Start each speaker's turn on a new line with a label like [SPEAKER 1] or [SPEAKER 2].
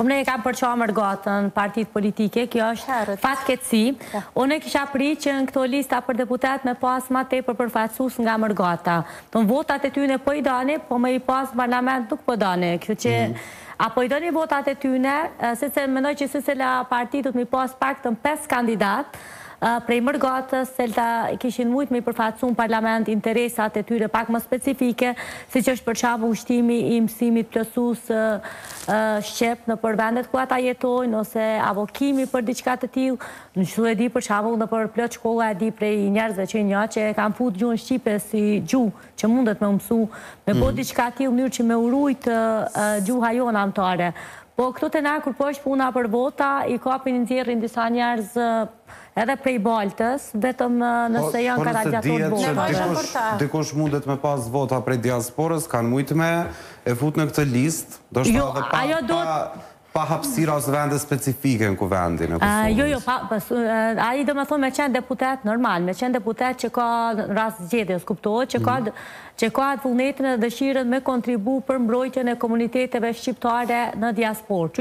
[SPEAKER 1] Po ne kam përqamër gatën partit politike, kjo është fatkeqësi. Unë kisha prit që në këto lista për deputet me pas ma tepër përfaqësues nga Mërgata. Ton votat e tyne po i dani, po me i pas parlament nuk po dani. Kështu që apo i dani votat e tyne, se mendoj që se la partit do të mi pas pak të 5 kandidat, prej Mërgatës, se kishin mujt me i përfaqësu në parlament interesat e tyre pak më specifike, si që është për shembull ushtimi i mësimit plotësues shqip në për vendet ku ata jetojnë, ose avokimi për diçka të tillë. Në çdo e di për shembull në për plot shkolla e di prej njerëzve që kanë fut gjuhën shqipe si gjuhë që mundet me mësu, me bo diçka të tillë në mënyrë që me urujt gjuha jonë anëtare. Po këtu të na kur po është puna për vota, i kapin nxjerrin disa njerëz edhe prej Baltës, vetëm nëse janë kandidaturë vota.
[SPEAKER 2] Dikush mundet me pas vota prej diasporës, kanë mujt me e fut në këtë listë, do shta edhe pa hapësira ose vende specifike në kuvendin e Kosovës.
[SPEAKER 1] Ai do me thonë me qenë deputet normal, me qenë deputet që ka rast zgjedhjes, kuptohet, që ka atë vullnetin e dëshirën me kontribu për mbrojtjen e komuniteteve shqiptare në diasporë.